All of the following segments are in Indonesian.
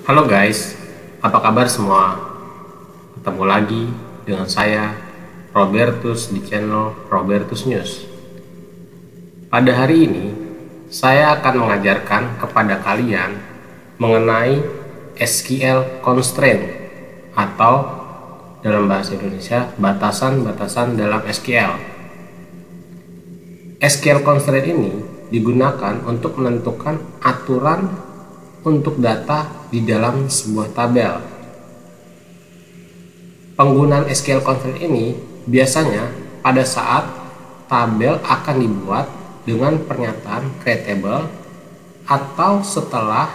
Halo guys, apa kabar semua? Ketemu lagi dengan saya, Robertus, di channel Robertus News. Pada hari ini, saya akan mengajarkan kepada kalian mengenai SQL constraint atau dalam bahasa Indonesia, batasan-batasan dalam SQL. SQL constraint ini digunakan untuk menentukan aturan untuk data di dalam sebuah tabel. Penggunaan SQL constraint ini biasanya pada saat tabel akan dibuat dengan pernyataan create table atau setelah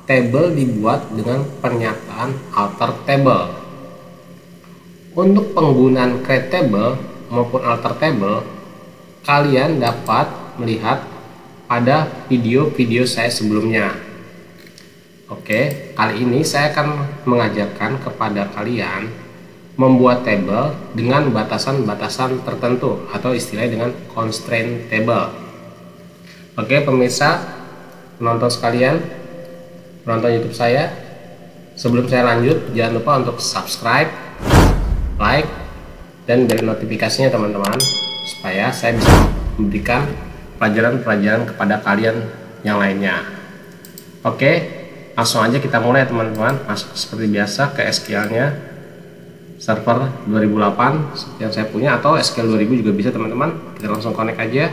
tabel dibuat dengan pernyataan alter table. Untuk penggunaan create table maupun alter table, kalian dapat melihat pada video-video saya sebelumnya. Oke, kali ini saya akan mengajarkan kepada kalian membuat tabel dengan batasan-batasan tertentu atau istilahnya dengan constraint table. Oke, pemirsa, penonton sekalian, penonton YouTube saya, sebelum saya lanjut, jangan lupa untuk subscribe, like, dan beri notifikasinya teman-teman, supaya saya bisa memberikan pelajaran-pelajaran kepada kalian yang lainnya. Oke, langsung aja kita mulai teman-teman. Masuk seperti biasa ke SQL-nya server 2008 yang saya punya, atau SQL 2000 juga bisa teman-teman. Kita langsung connect aja,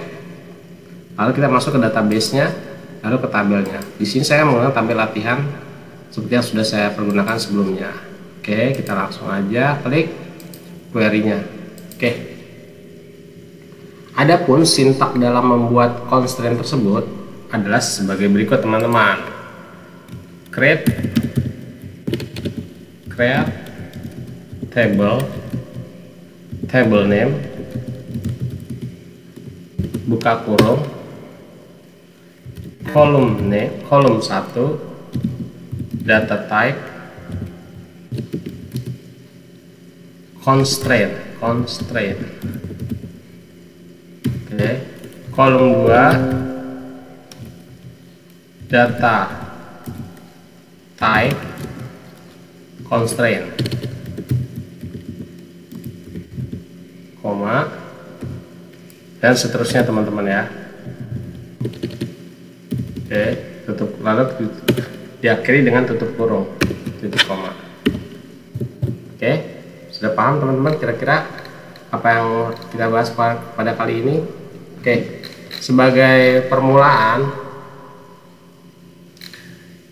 lalu kita masuk ke database-nya, lalu ke tabelnya. Di sini saya menggunakan tabel latihan seperti yang sudah saya pergunakan sebelumnya. Oke, kita langsung aja klik query-nya. Oke, adapun sintak dalam membuat constraint tersebut adalah sebagai berikut teman-teman. Create table name, buka kurung, kolom 1, data type, constraint. Oke, kolom 2, data type, constraint, koma, dan seterusnya teman-teman ya. Oke, tutup, lalu diakhiri dengan tutup kurung, titik koma. Oke, sudah paham teman-teman kira-kira apa yang kita bahas pada kali ini? Oke, sebagai permulaan,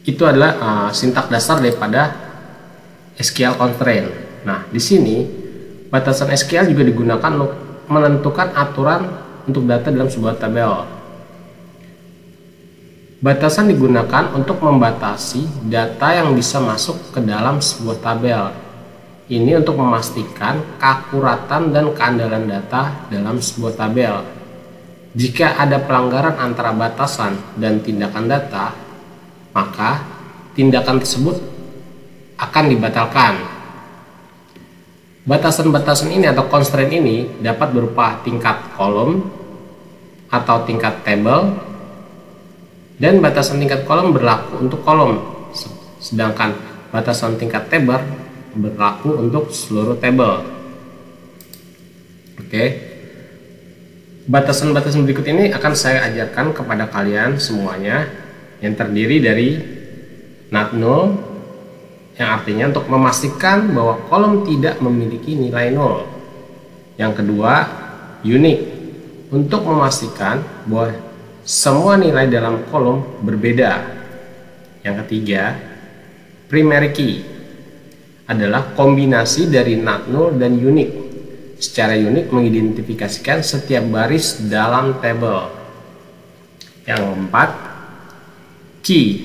itu adalah sintak dasar daripada SQL constraint. Nah, di sini batasan SQL juga digunakan untuk menentukan aturan untuk data dalam sebuah tabel. Batasan digunakan untuk membatasi data yang bisa masuk ke dalam sebuah tabel. Ini untuk memastikan keakuratan dan keandalan data dalam sebuah tabel. Jika ada pelanggaran antara batasan dan tindakan data, maka tindakan tersebut akan dibatalkan. Batasan-batasan ini atau constraint ini dapat berupa tingkat kolom atau tingkat table, dan batasan tingkat kolom berlaku untuk kolom, sedangkan batasan tingkat table berlaku untuk seluruh table. Oke, batasan-batasan berikut ini akan saya ajarkan kepada kalian semuanya, yang terdiri dari not null, yang artinya untuk memastikan bahwa kolom tidak memiliki nilai nol. Yang kedua, unique, untuk memastikan bahwa semua nilai dalam kolom berbeda. Yang ketiga, primary key, adalah kombinasi dari not null dan unique. Secara unik mengidentifikasikan setiap baris dalam tabel. Yang keempat, key,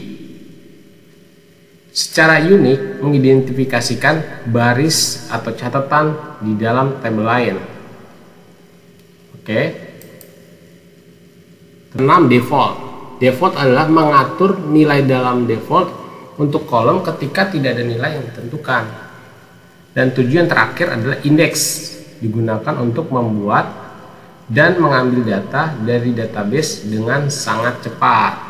secara unik mengidentifikasikan baris atau catatan di dalam tabel lain. Oke. 6, default adalah mengatur nilai dalam default untuk kolom ketika tidak ada nilai yang ditentukan. Dan 7 yang terakhir adalah index, digunakan untuk membuat dan mengambil data dari database dengan sangat cepat.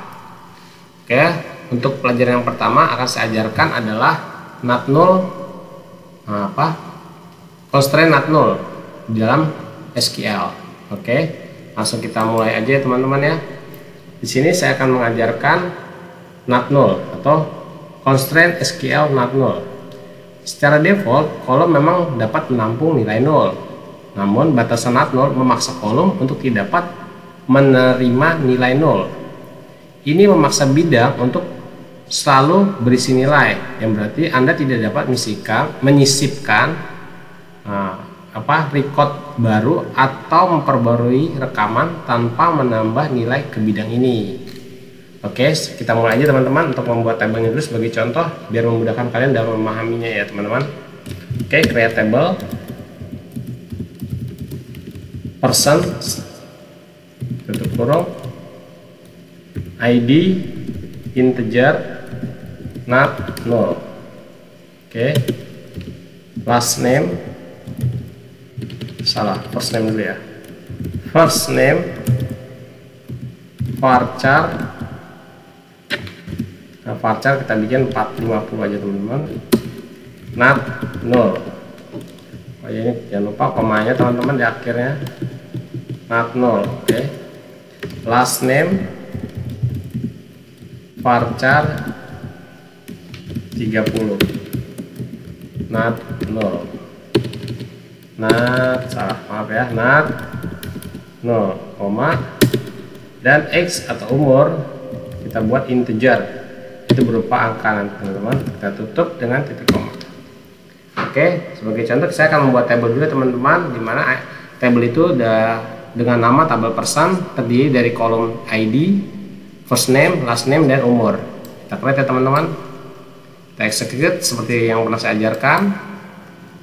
Oke, untuk pelajaran yang pertama akan saya ajarkan adalah NaT null, constraint NaT null di dalam SQL. Oke, langsung kita mulai aja ya teman-teman ya. Di sini saya akan mengajarkan NaT null atau constraint SQL NaT null. Secara default, kolom memang dapat menampung nilai 0. Namun, batasan NaT null memaksa kolom untuk tidak dapat menerima nilai 0. Ini memaksa bidang untuk selalu berisi nilai, yang berarti Anda tidak dapat menyisipkan record baru atau memperbarui rekaman tanpa menambah nilai ke bidang ini. Oke, kita mulai aja teman-teman untuk membuat tabelnya dulu sebagai contoh biar memudahkan kalian dalam memahaminya ya teman-teman. Oke, create table person tutup kurung ID integer NaT null. Oke, last name first name dulu ya. First name varchar. Nah, varchar kita bikin 450 aja teman-teman. NaT null. Oh ya, ini jangan lupa komanya teman-teman di akhirnya. NaT null. Oke. Last name varchar 30. NaT null. NaT null, koma, dan X atau umur kita buat integer. Itu berupa angka nanti teman-teman, kita tutup dengan titik koma. Oke, sebagai contoh saya akan membuat tabel dulu teman-teman, di mana tabel itu dengan nama tabel person terdiri dari kolom ID, first name, last name, dan umur. Kita create ya teman-teman, kita execute seperti yang pernah saya ajarkan.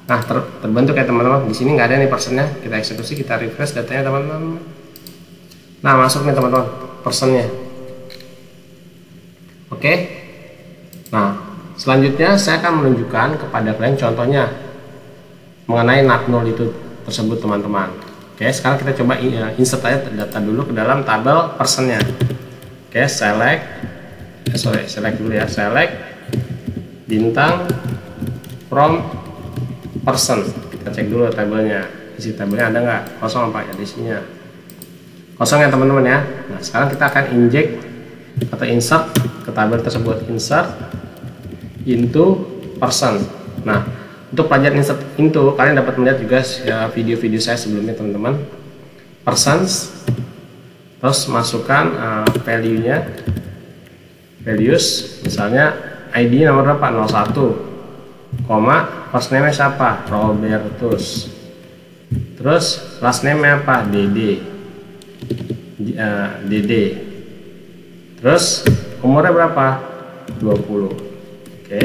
Nah, terbentuk ya teman-teman. Di sini nggak ada nih personnya, kita eksekusi, kita refresh datanya teman-teman. Nah, masuk nih teman-teman personnya. Oke. Nah, selanjutnya saya akan menunjukkan kepada kalian contohnya mengenai NaT null itu tersebut teman-teman. Oke, sekarang kita coba insert aja data dulu ke dalam tabel personnya. Oke, select dulu ya, select bintang from person. Kita cek dulu tabelnya, isi tabelnya ada nggak, kosong apa ya isinya, kosong ya teman-teman ya. Nah, sekarang kita akan inject atau insert ke tabel tersebut, insert into person. Nah, untuk pelajaran insert into kalian dapat melihat juga video-video saya sebelumnya teman-teman. Persons, terus masukkan value-nya, values, misalnya ID nomor berapa, 01, koma, first name siapa, Robertus, terus last name apa, DD, terus umurnya berapa, 20. Oke,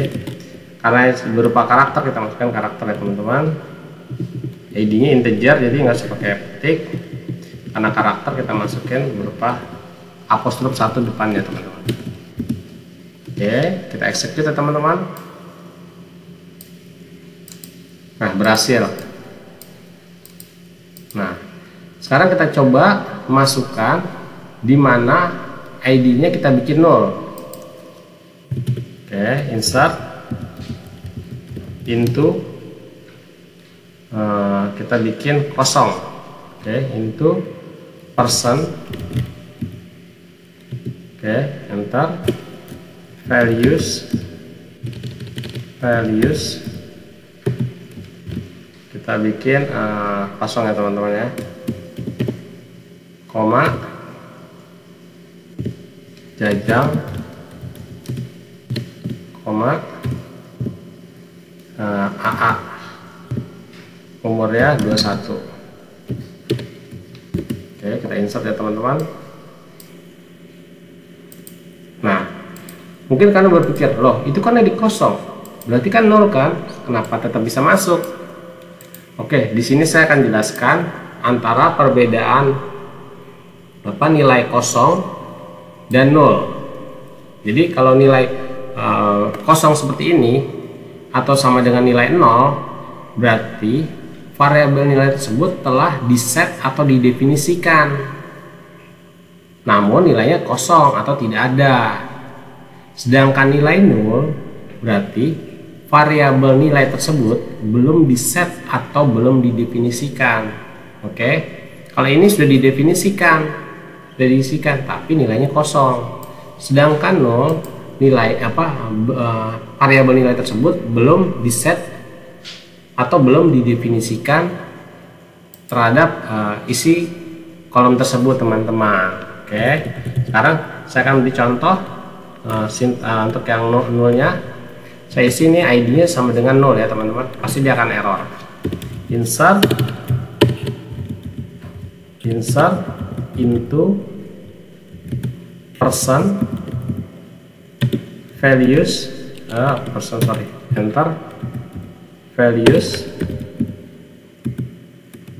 karena berupa karakter kita masukkan karakter ya teman-teman. ID nya integer jadi nggak usah pakai petik, karena karakter kita masukin berupa apostrof 1 depannya teman-teman. Oke, kita execute ya teman-teman. Nah, berhasil. Nah, sekarang kita coba masukkan di mana ID nya kita bikin 0. Oke, insert into, kita bikin kosong. Oke, into person. Oke, enter, values, kita bikin kosong ya teman-teman ya, koma, jajang, koma, AA, umurnya 21. Oke, kita insert ya teman-teman. Nah, mungkin kalian berpikir, loh itu kan edit kosong, berarti kan 0 kan, kenapa tetap bisa masuk? Oke, di sini saya akan jelaskan antara perbedaan nilai kosong dan 0. Jadi kalau nilai kosong seperti ini atau sama dengan nilai 0, berarti variabel nilai tersebut telah diset atau didefinisikan, namun nilainya kosong atau tidak ada. Sedangkan nilai 0 berarti variabel nilai tersebut belum diset atau belum didefinisikan. Oke, kalau ini sudah didefinisikan, tapi nilainya kosong. Sedangkan 0 nilai variabel nilai tersebut belum diset atau belum didefinisikan terhadap isi kolom tersebut, teman-teman. Oke, sekarang saya akan beri contoh untuk yang nolnya. Saya isi ini ID-nya sama dengan 0 ya teman-teman, pasti dia akan error. Insert into person values enter values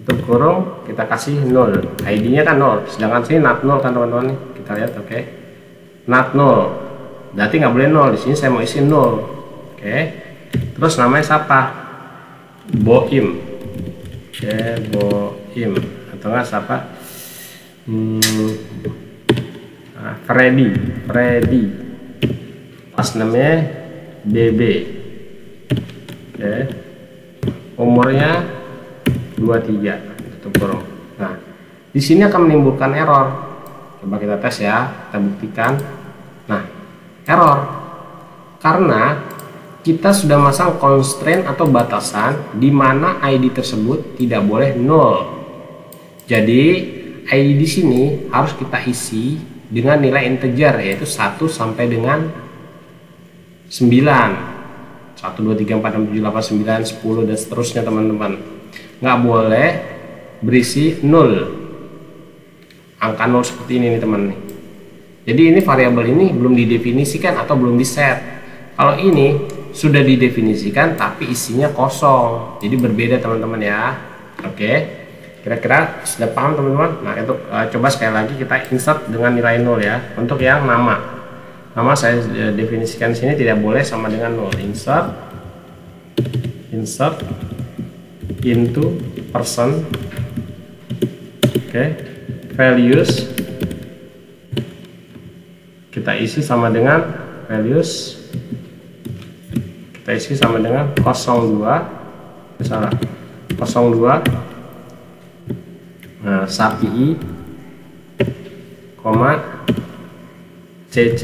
untuk kurung, kita kasih 0, ID-nya kan 0, sedangkan sini not 0 kan teman-teman nih. Kita lihat, oke. Not 0 berarti nggak boleh 0, di sini saya mau isi 0. Oke, terus namanya siapa? Boim. Oke, Boim atau enggak siapa? Freddy. Pas namanya BB. Oke, umurnya 23, tutup kurung. Nah, di sini akan menimbulkan error. Coba kita tes ya, kita buktikan. Nah, error karena kita sudah masang constraint atau batasan di mana ID tersebut tidak boleh 0. Jadi ID di sini harus kita isi dengan nilai integer, yaitu 1 sampai dengan 9. 1 2 3 4 6 7 8 9 10 dan seterusnya teman-teman. Nggak boleh berisi 0. Angka 0 seperti ini nih teman nih. Jadi ini variabel ini belum didefinisikan atau belum diset. Kalau ini sudah didefinisikan tapi isinya kosong, jadi berbeda teman-teman ya. Oke, kira-kira sudah paham teman-teman? Nah itu coba sekali lagi kita insert dengan nilai 0 ya. Untuk yang nama saya definisikan sini tidak boleh sama dengan 0. Insert into person, oke, values kita isi sama dengan values, kita isi sama dengan 02, misalnya 02, nah SAPI, CC,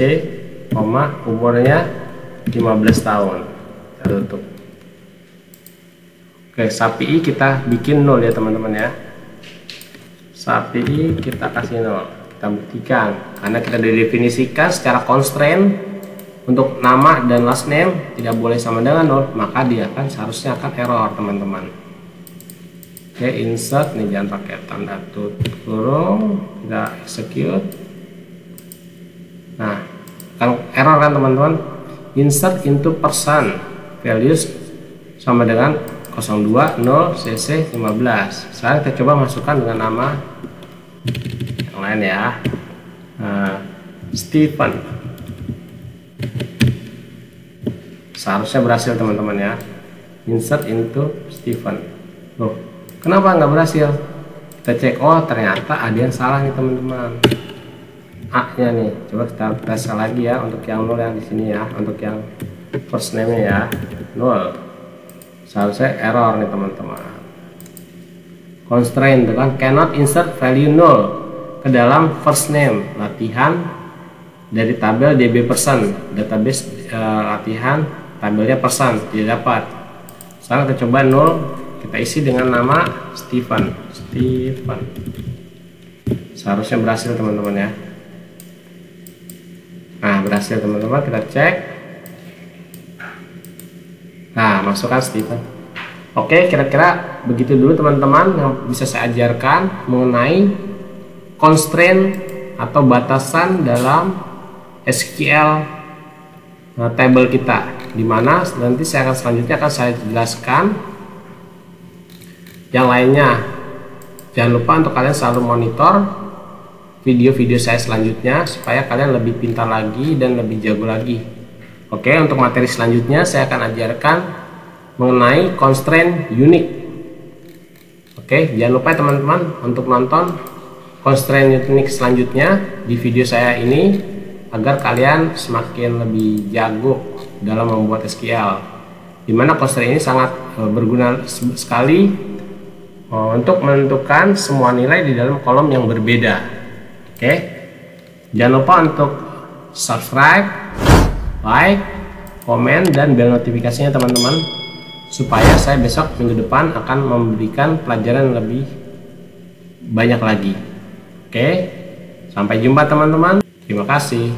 umurnya 15 tahun. Kita tutup. Oke, SAPI kita bikin 0 ya teman-teman ya. SAPI kita kasih 0, kita buktikan karena kita didefinisikan secara constraint. Untuk nama dan last name tidak boleh sama dengan 0, maka dia seharusnya akan error teman-teman. Oke, insert nih, jangan pakai tanda tutup kurung, kita execute. Nah, kalau error kan teman-teman, insert into person values sama dengan 02 0 cc 15. Sekarang kita coba masukkan dengan nama yang lain ya. Stephen. Seharusnya berhasil teman-teman ya. Insert into Stephen. Loh, kenapa nggak berhasil? Kita cek, oh ternyata ada yang salah nih teman-teman. A nya nih, coba kita tes lagi ya untuk yang 0 yang di sini ya, untuk yang first name nya ya 0. Seharusnya error nih teman-teman. Constraint itu kan cannot insert value 0 ke dalam first name latihan dari tabel DB person, database latihan tabelnya person, tidak dapat. Sekarang kita coba 0, kita isi dengan nama Stephen. Seharusnya berhasil teman-teman ya. Nah, berhasil teman-teman, kita cek. Nah, masukkan Stephen. Oke, kira-kira begitu dulu teman-teman yang bisa saya ajarkan mengenai constraint atau batasan dalam SQL table kita, dimana nanti saya akan selanjutnya saya jelaskan yang lainnya. Jangan lupa untuk kalian selalu monitor video-video saya selanjutnya supaya kalian lebih pintar lagi dan lebih jago lagi. Oke, untuk materi selanjutnya saya akan ajarkan mengenai constraint unique. Oke, jangan lupa teman-teman untuk nonton constraint unique selanjutnya di video saya ini. agar kalian semakin lebih jago dalam membuat SQL, dimana constraint ini sangat berguna sekali untuk menentukan semua nilai di dalam kolom yang berbeda. Oke, jangan lupa untuk subscribe, like, komen, dan bel notifikasinya teman-teman, supaya saya besok minggu depan akan memberikan pelajaran lebih banyak lagi. Oke, sampai jumpa teman-teman. Terima kasih.